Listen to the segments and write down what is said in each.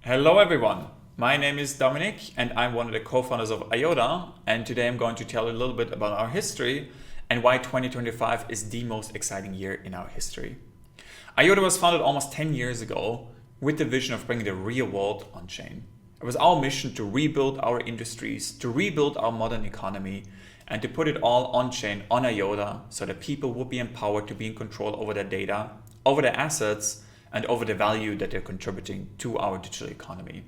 Hello everyone, my name is Dominic and I'm one of the co-founders of IOTA, and today I'm going to tell you a little bit about our history and why 2025 is the most exciting year in our history. IOTA was founded almost 10 years ago with the vision of bringing the real world on-chain. It was our mission to rebuild our industries, to rebuild our modern economy, and to put it all on-chain on IOTA so that people would be empowered to be in control over their data, over their assets, and over the value that they're contributing to our digital economy.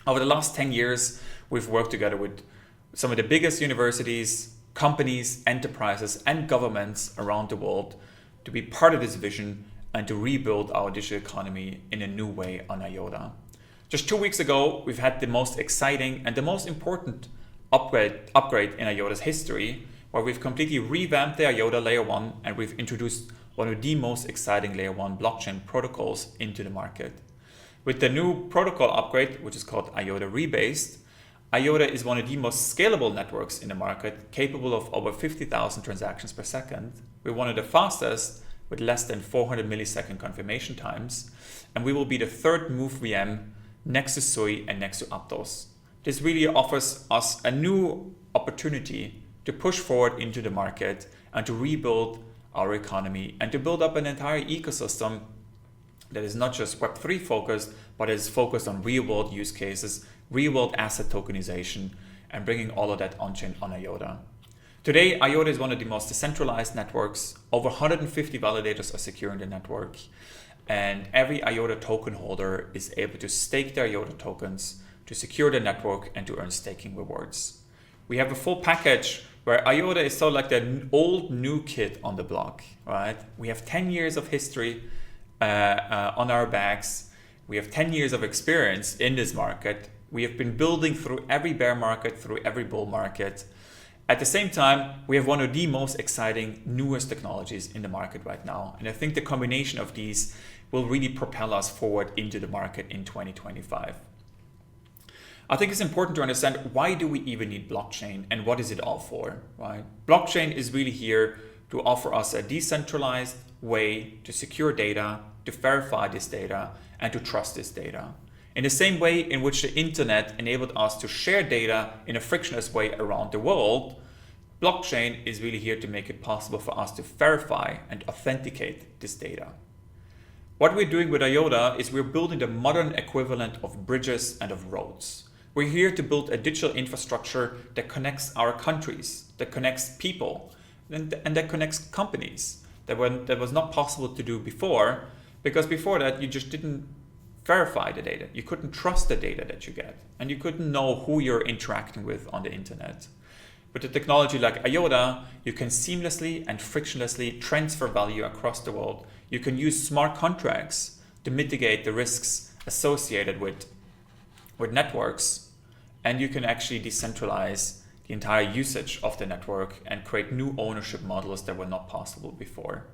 Over the last 10 years, we've worked together with some of the biggest universities, companies, enterprises, and governments around the world to be part of this vision and to rebuild our digital economy in a new way on IOTA. Just 2 weeks ago, we've had the most exciting and the most important upgrade in IOTA's history, where we've completely revamped the IOTA Layer 1 and we've introduced one of the most exciting Layer 1 blockchain protocols into the market. With the new protocol upgrade, which is called IOTA Rebased, IOTA is one of the most scalable networks in the market, capable of over 50,000 transactions per second. We're one of the fastest, with less than 400 millisecond confirmation times, and we will be the third move VM next to Sui and next to Aptos. This really offers us a new opportunity to push forward into the market and to rebuild our economy and to build up an entire ecosystem that is not just Web3 focused, but is focused on real world use cases, real world asset tokenization, and bringing all of that on-chain on IOTA. Today, IOTA is one of the most decentralized networks. Over 150 validators are securing the network, and every IOTA token holder is able to stake their IOTA tokens to secure the network and to earn staking rewards. We have a full package where IOTA is sort of like the old new kid on the block, right? We have 10 years of history on our backs. We have 10 years of experience in this market. We have been building through every bear market, through every bull market. At the same time, we have one of the most exciting, newest technologies in the market right now. And I think the combination of these will really propel us forward into the market in 2025. I think it's important to understand, why do we even need blockchain and what is it all for, right? Blockchain is really here to offer us a decentralized way to secure data, to verify this data, and to trust this data. In the same way in which the internet enabled us to share data in a frictionless way around the world, blockchain is really here to make it possible for us to verify and authenticate this data. What we're doing with IOTA is we're building the modern equivalent of bridges and of roads. We're here to build a digital infrastructure that connects our countries, that connects people, and that connects companies. That was not possible to do before, because before that you just didn't verify the data. You couldn't trust the data that you get, and you couldn't know who you're interacting with on the internet. With a technology like IOTA, you can seamlessly and frictionlessly transfer value across the world. You can use smart contracts to mitigate the risks associated with networks, and you can actually decentralize the entire usage of the network and create new ownership models that were not possible before.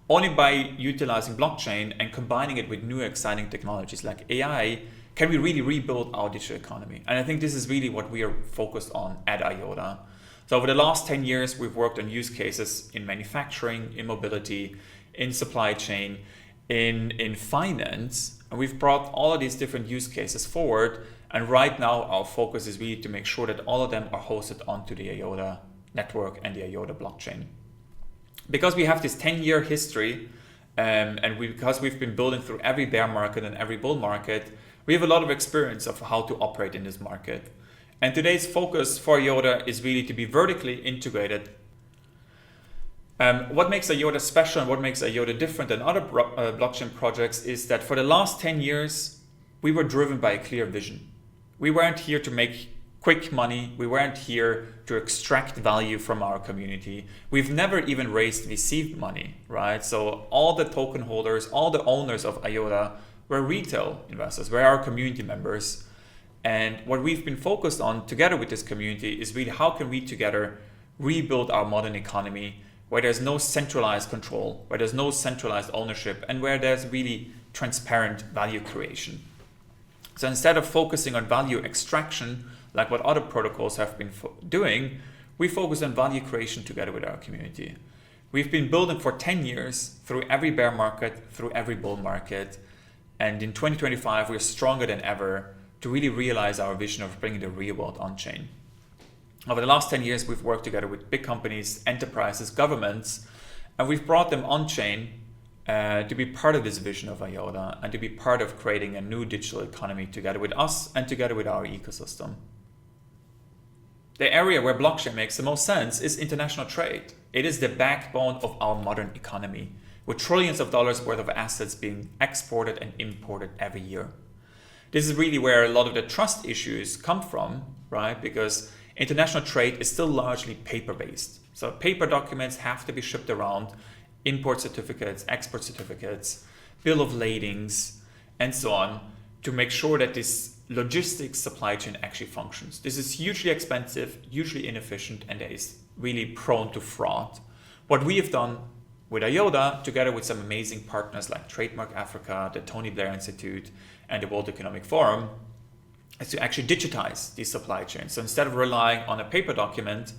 Only by utilizing blockchain and combining it with new exciting technologies like AI can we really rebuild our digital economy. And I think this is really what we are focused on at IOTA. So over the last 10 years, we've worked on use cases in manufacturing, in mobility, in supply chain, in finance, and we've brought all of these different use cases forward. And right now, our focus is really to make sure that all of them are hosted onto the IOTA network and the IOTA blockchain. Because we have this 10-year history, because we've been building through every bear market and every bull market, we have a lot of experience of how to operate in this market. And today's focus for IOTA is really to be vertically integrated. What makes IOTA special and what makes IOTA different than other blockchain projects is that for the last 10 years, we were driven by a clear vision. We weren't here to make quick money. We weren't here to extract value from our community. We've never even raised VC money, right? So all the token holders, all the owners of IOTA were retail investors, were our community members. And what we've been focused on together with this community is really how can we together rebuild our modern economy where there's no centralized control, where there's no centralized ownership, and where there's really transparent value creation. So instead of focusing on value extraction, like what other protocols have been doing, we focus on value creation together with our community. We've been building for 10 years through every bear market, through every bull market, And in 2025, we're stronger than ever to really realize our vision of bringing the real world on-chain. Over the last 10 years, we've worked together with big companies, enterprises, governments, and we've brought them on-chain to be part of this vision of IOTA and to be part of creating a new digital economy together with us and together with our ecosystem. The area where blockchain makes the most sense is international trade. It is the backbone of our modern economy, with trillions of dollars worth of assets being exported and imported every year. This is really where a lot of the trust issues come from, right? Because international trade is still largely paper-based. So paper documents have to be shipped around, import certificates, export certificates, bill of ladings, and so on, to make sure that this logistics supply chain actually functions. This is hugely expensive, hugely inefficient, and it is really prone to fraud. What we have done with IOTA, together with some amazing partners like Trademark Africa, the Tony Blair Institute, and the World Economic Forum, is to actually digitize these supply chains. So instead of relying on a paper document,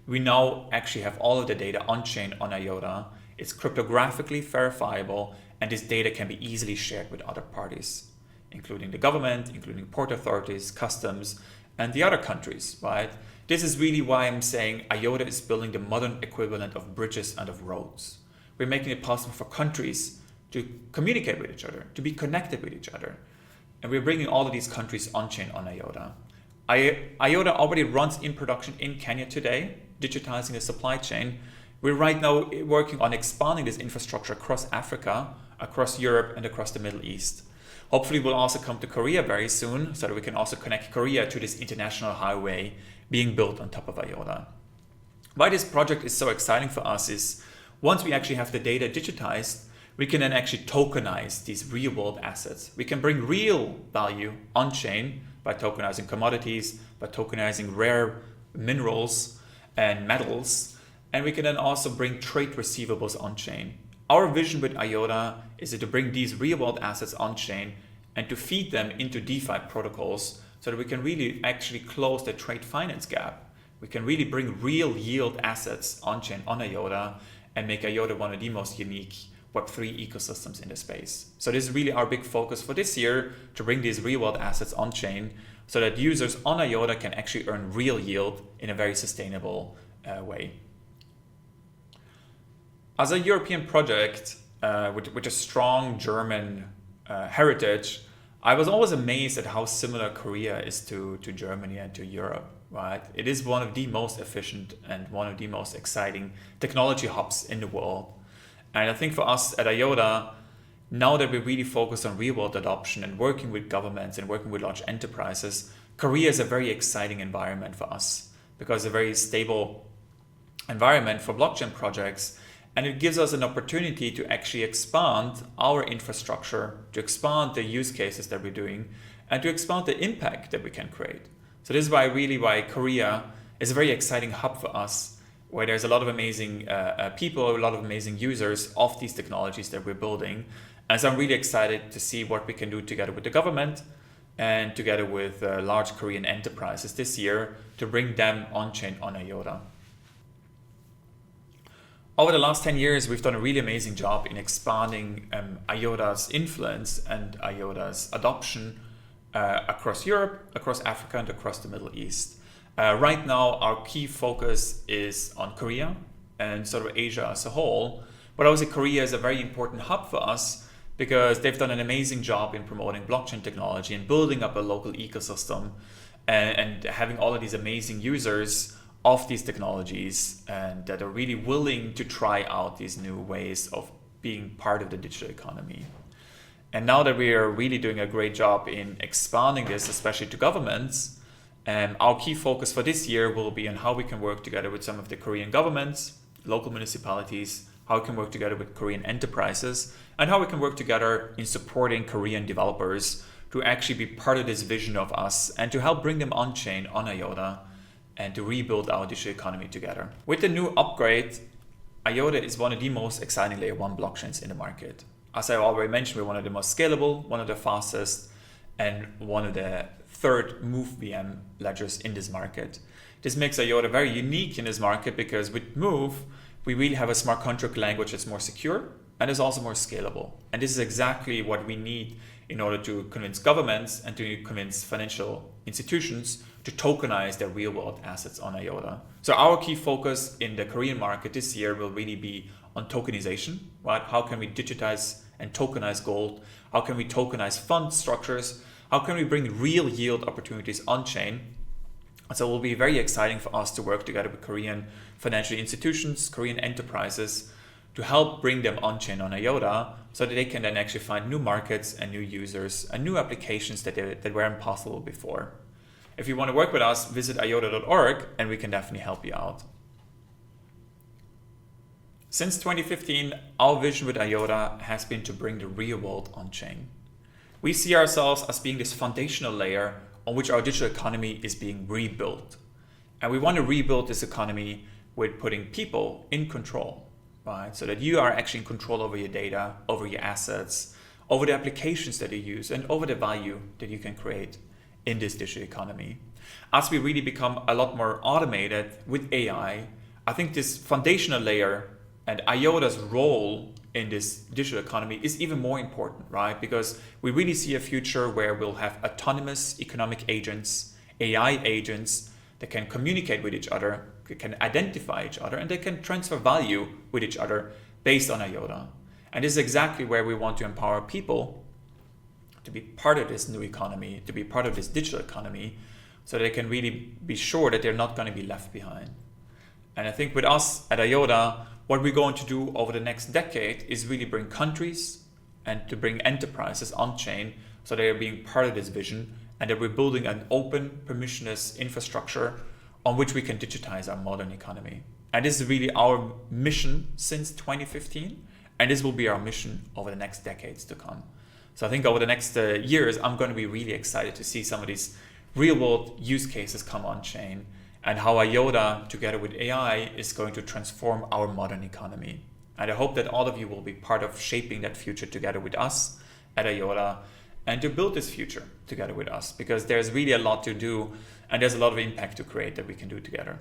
we now actually have all of the data on-chain on IOTA. It's cryptographically verifiable, and this data can be easily shared with other parties, including the government, including port authorities, customs, and the other countries, right? This is really why I'm saying IOTA is building the modern equivalent of bridges and of roads. We're making it possible for countries to communicate with each other, to be connected with each other. And we're bringing all of these countries on-chain on IOTA. IOTA already runs in production in Kenya today, digitizing the supply chain. We're right now working on expanding this infrastructure across Africa, across Europe, and across the Middle East. Hopefully we'll also come to Korea very soon, so that we can also connect Korea to this international highway being built on top of IOTA. Why this project is so exciting for us is once we actually have the data digitized, we can then actually tokenize these real world assets. We can bring real value on-chain by tokenizing commodities, by tokenizing rare minerals and metals, and we can then also bring trade receivables on-chain. Our vision with IOTA is to bring these real world assets on-chain and to feed them into DeFi protocols so that we can really actually close the trade finance gap. We can really bring real yield assets on-chain on IOTA and make IOTA one of the most unique Web3 ecosystems in the space. So this is really our big focus for this year, to bring these real world assets on-chain so that users on IOTA can actually earn real yield in a very sustainable way. As a European project with a strong German heritage, I was always amazed at how similar Korea is to Germany and to Europe, right? It is one of the most efficient and one of the most exciting technology hubs in the world. And I think for us at IOTA, now that we really focus on real world adoption and working with governments and working with large enterprises, Korea is a very exciting environment for us because it's a very stable environment for blockchain projects. And it gives us an opportunity to actually expand our infrastructure, to expand the use cases that we're doing, and to expand the impact that we can create. So this is why Korea is a very exciting hub for us, where there's a lot of amazing people, a lot of amazing users of these technologies that we're building. And so I'm really excited to see what we can do together with the government and together with large Korean enterprises this year to bring them on-chain on IOTA. Over the last 10 years, we've done a really amazing job in expanding IOTA's influence and IOTA's adoption across Europe, across Africa, and across the Middle East. Right now, our key focus is on Korea and sort of Asia as a whole. But obviously, Korea is a very important hub for us because they've done an amazing job in promoting blockchain technology and building up a local ecosystem and having all of these amazing users of these technologies and that are really willing to try out these new ways of being part of the digital economy. And now that we are really doing a great job in expanding this, especially to governments, our key focus for this year will be on how we can work together with some of the Korean governments, local municipalities, how we can work together with Korean enterprises, and how we can work together in supporting Korean developers to actually be part of this vision of us and to help bring them on-chain on IOTA and to rebuild our digital economy together. With the new upgrade, IOTA is one of the most exciting layer 1 blockchains in the market. As I already mentioned, we're one of the most scalable, one of the fastest, and one of the third Move VM ledgers in this market. This makes IOTA very unique in this market because with Move, we really have a smart contract language that's more secure and is also more scalable. And this is exactly what we need in order to convince governments and to convince financial institutions to tokenize their real world assets on IOTA. So our key focus in the Korean market this year will really be on tokenization, right? How can we digitize and tokenize gold? How can we tokenize fund structures? How can we bring real yield opportunities on-chain? So it will be very exciting for us to work together with Korean financial institutions, Korean enterprises, to help bring them on-chain on IOTA so that they can then actually find new markets and new users and new applications that weren't possible before. If you want to work with us, visit IOTA.org and we can definitely help you out. Since 2015, our vision with IOTA has been to bring the real world on-chain. We see ourselves as being this foundational layer on which our digital economy is being rebuilt. And we want to rebuild this economy with putting people in control, right? So that you are actually in control over your data, over your assets, over the applications that you use, and over the value that you can create in this digital economy. As we really become a lot more automated with AI, I think this foundational layer and IOTA's role in this digital economy is even more important, right? Because we really see a future where we'll have autonomous economic agents, AI agents that can communicate with each other, can identify each other, and they can transfer value with each other based on IOTA. And this is exactly where we want to empower people to be part of this new economy, to be part of this digital economy, so they can really be sure that they're not going to be left behind. And I think with us at IOTA, what we're going to do over the next decade is really bring countries and to bring enterprises on-chain so they are being part of this vision and that we're building an open, permissionless infrastructure on which we can digitize our modern economy. And this is really our mission since 2015, and this will be our mission over the next decades to come. So I think over the next years, I'm going to be really excited to see some of these real-world use cases come on-chain and how IOTA, together with AI, is going to transform our modern economy. And I hope that all of you will be part of shaping that future together with us at IOTA and to build this future together with us, because there's really a lot to do and there's a lot of impact to create that we can do together.